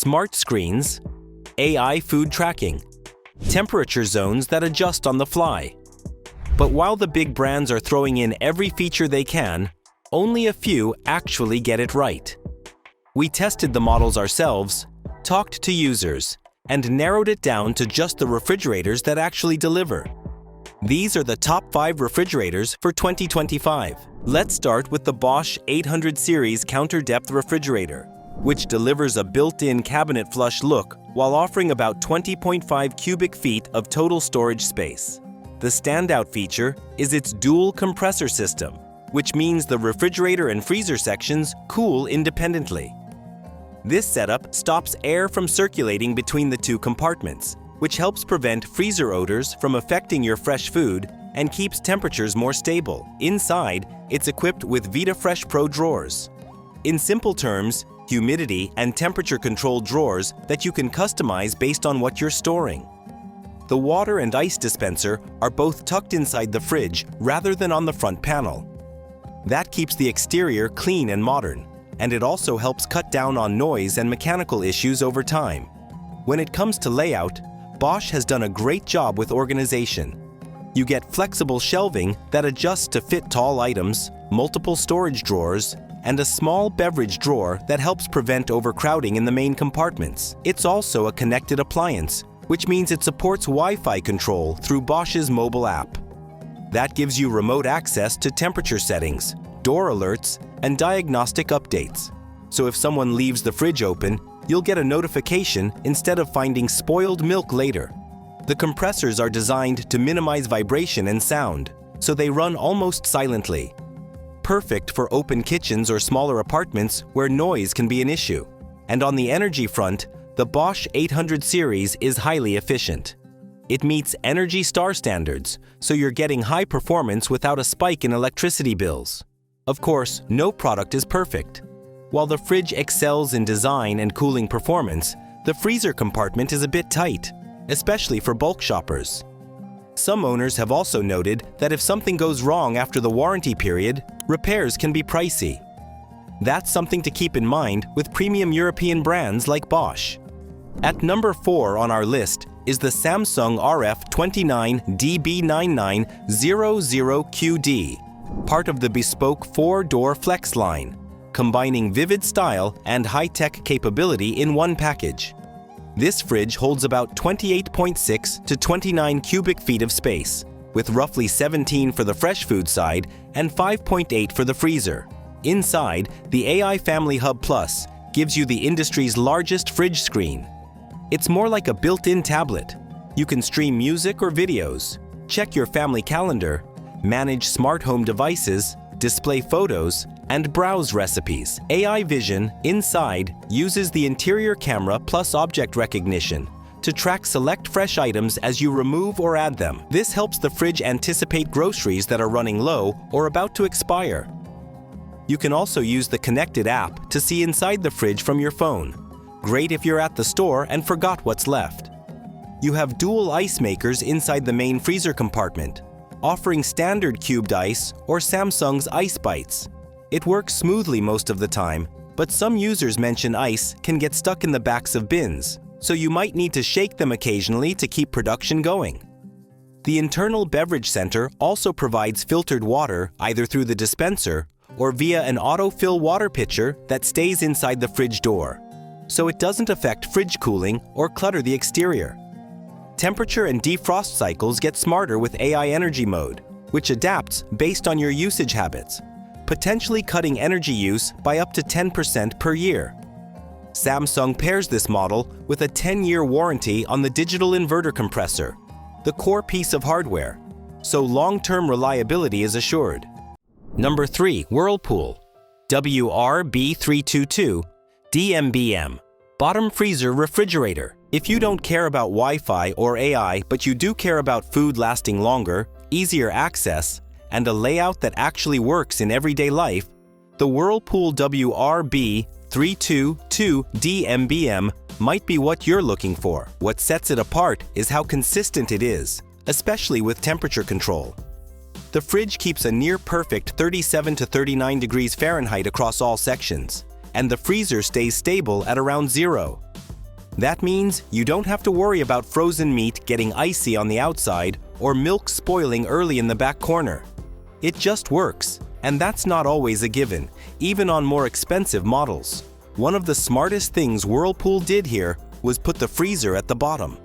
smart screens, AI food tracking, temperature zones that adjust on the fly. But while the big brands are throwing in every feature they can, only a few actually get it right. We tested the models ourselves, talked to users, and narrowed it down to just the refrigerators that actually deliver. These are the top 5 refrigerators for 2025. Let's start with the Bosch 800 series counter-depth refrigerator, which delivers a built-in cabinet flush look while offering about 20.5 cubic feet of total storage space. The standout feature is its dual compressor system, which means the refrigerator and freezer sections cool independently. This setup stops air from circulating between the two compartments, which helps prevent freezer odors from affecting your fresh food and keeps temperatures more stable. Inside, it's equipped with VitaFresh Pro drawers. In simple terms, humidity and temperature-controlled drawers that you can customize based on what you're storing. The water and ice dispenser are both tucked inside the fridge rather than on the front panel. That keeps the exterior clean and modern, and it also helps cut down on noise and mechanical issues over time. When it comes to layout, Bosch has done a great job with organization. You get flexible shelving that adjusts to fit tall items, multiple storage drawers, and a small beverage drawer that helps prevent overcrowding in the main compartments. It's also a connected appliance, which means it supports Wi-Fi control through Bosch's mobile app. That gives you remote access to temperature settings, door alerts, and diagnostic updates. So if someone leaves the fridge open, you'll get a notification instead of finding spoiled milk later. The compressors are designed to minimize vibration and sound, so they run almost silently. Perfect for open kitchens or smaller apartments where noise can be an issue. And on the energy front, the Bosch 800 series is highly efficient. It meets Energy Star standards, so you're getting high performance without a spike in electricity bills. Of course, no product is perfect. While the fridge excels in design and cooling performance, the freezer compartment is a bit tight, especially for bulk shoppers. Some owners have also noted that if something goes wrong after the warranty period, repairs can be pricey. That's something to keep in mind with premium European brands like Bosch. At number 4 on our list is the Samsung RF29DB9900QD, part of the Bespoke 4-door Flex line, combining vivid style and high-tech capability in one package. This fridge holds about 28.6 to 29 cubic feet of space, with roughly 17 for the fresh food side and 5.8 for the freezer. Inside, the AI Family Hub Plus gives you the industry's largest fridge screen. It's more like a built-in tablet. You can stream music or videos, check your family calendar, manage smart home devices, display photos, and browse recipes. AI Vision inside uses the interior camera plus object recognition to track select fresh items as you remove or add them. This helps the fridge anticipate groceries that are running low or about to expire. You can also use the connected app to see inside the fridge from your phone. Great if you're at the store and forgot what's left. You have dual ice makers inside the main freezer compartment, offering standard cubed ice or Samsung's Ice Bites. It works smoothly most of the time, but some users mention ice can get stuck in the backs of bins, so you might need to shake them occasionally to keep production going. The internal beverage center also provides filtered water either through the dispenser or via an autofill water pitcher that stays inside the fridge door, so it doesn't affect fridge cooling or clutter the exterior. Temperature and defrost cycles get smarter with AI Energy Mode, which adapts based on your usage habits, potentially cutting energy use by up to 10% per year. Samsung pairs this model with a 10-year warranty on the digital inverter compressor, the core piece of hardware, so long-term reliability is assured. Number 3. Whirlpool WRB322DMBM Bottom Freezer Refrigerator. If you don't care about Wi-Fi or AI, but you do care about food lasting longer, easier access, and a layout that actually works in everyday life, the Whirlpool WRB322DMBM might be what you're looking for. What sets it apart is how consistent it is, especially with temperature control. The fridge keeps a near-perfect 37 to 39 degrees Fahrenheit across all sections, and the freezer stays stable at around 0. That means you don't have to worry about frozen meat getting icy on the outside or milk spoiling early in the back corner. It just works, and that's not always a given, even on more expensive models. One of the smartest things Whirlpool did here was put the freezer at the bottom.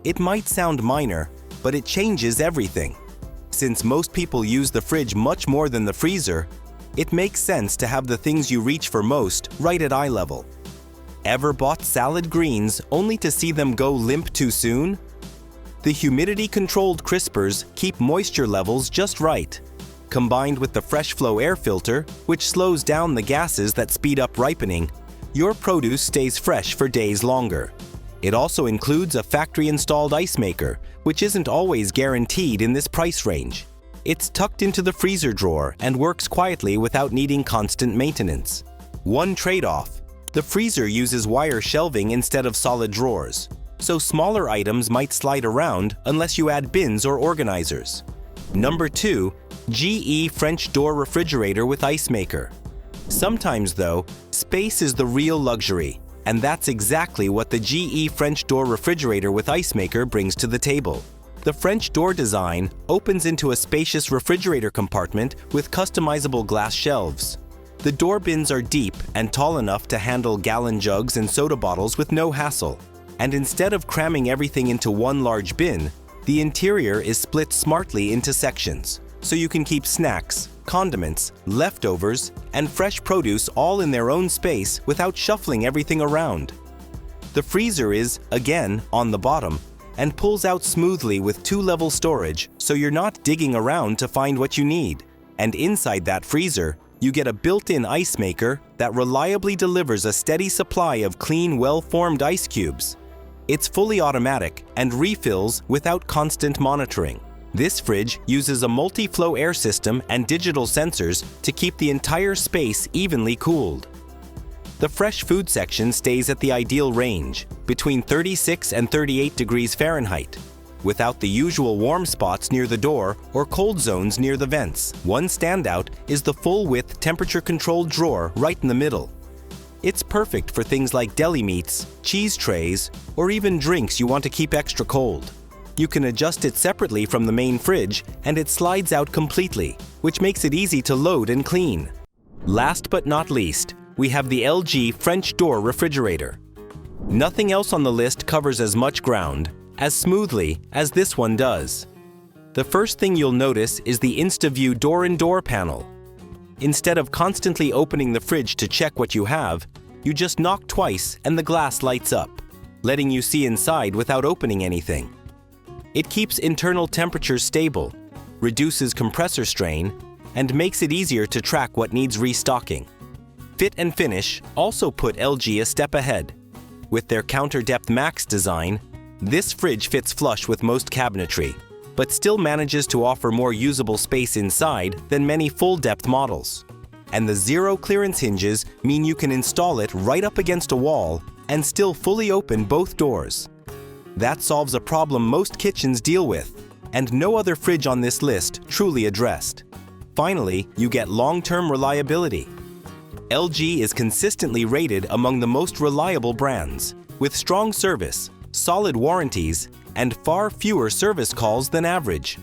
It might sound minor, but it changes everything. Since most people use the fridge much more than the freezer, it makes sense to have the things you reach for most right at eye level. Ever bought salad greens only to see them go limp too soon? The humidity-controlled crispers keep moisture levels just right. Combined with the fresh flow air filter, which slows down the gases that speed up ripening, your produce stays fresh for days longer. It also includes a factory-installed ice maker, which isn't always guaranteed in this price range. It's tucked into the freezer drawer and works quietly without needing constant maintenance. One trade-off: the freezer uses wire shelving instead of solid drawers, so smaller items might slide around unless you add bins or organizers. Number 2. GE French Door Refrigerator with Ice Maker. Sometimes, though, space is the real luxury, and that's exactly what the GE French Door Refrigerator with Ice Maker brings to the table. The French door design opens into a spacious refrigerator compartment with customizable glass shelves. The door bins are deep and tall enough to handle gallon jugs and soda bottles with no hassle. And instead of cramming everything into one large bin, the interior is split smartly into sections, so you can keep snacks, condiments, leftovers, and fresh produce all in their own space without shuffling everything around. The freezer is, again, on the bottom and pulls out smoothly with 2-level storage, so you're not digging around to find what you need. And inside that freezer, you get a built-in ice maker that reliably delivers a steady supply of clean, well-formed ice cubes. It's fully automatic and refills without constant monitoring. This fridge uses a multi-flow air system and digital sensors to keep the entire space evenly cooled. The fresh food section stays at the ideal range, between 36 and 38 degrees Fahrenheit, without the usual warm spots near the door or cold zones near the vents. One standout is the full-width temperature-controlled drawer right in the middle. It's perfect for things like deli meats, cheese trays, or even drinks you want to keep extra cold. You can adjust it separately from the main fridge, and it slides out completely, which makes it easy to load and clean. Last but not least, we have the LG French Door Refrigerator. Nothing else on the list covers as much ground as smoothly as this one does. The first thing you'll notice is the InstaView door-in-door panel. Instead of constantly opening the fridge to check what you have, you just knock twice and the glass lights up, letting you see inside without opening anything. It keeps internal temperatures stable, reduces compressor strain, and makes it easier to track what needs restocking. Fit and finish also put LG a step ahead. With their Counter Depth Max design, this fridge fits flush with most cabinetry, but still manages to offer more usable space inside than many full-depth models. And the zero clearance hinges mean you can install it right up against a wall and still fully open both doors. That solves a problem most kitchens deal with, and no other fridge on this list truly addressed. Finally, you get long-term reliability. LG is consistently rated among the most reliable brands, with strong service, solid warranties, and far fewer service calls than average.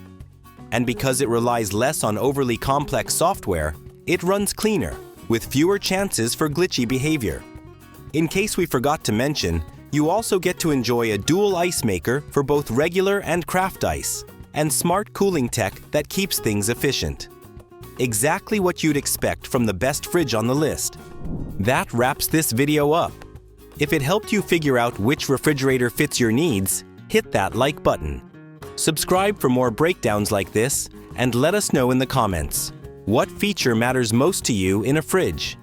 And because it relies less on overly complex software, it runs cleaner, with fewer chances for glitchy behavior. In case we forgot to mention, you also get to enjoy a dual ice maker for both regular and craft ice, and smart cooling tech that keeps things efficient. Exactly what you'd expect from the best fridge on the list. That wraps this video up. If it helped you figure out which refrigerator fits your needs, hit that like button. Subscribe for more breakdowns like this, and let us know in the comments, what feature matters most to you in a fridge?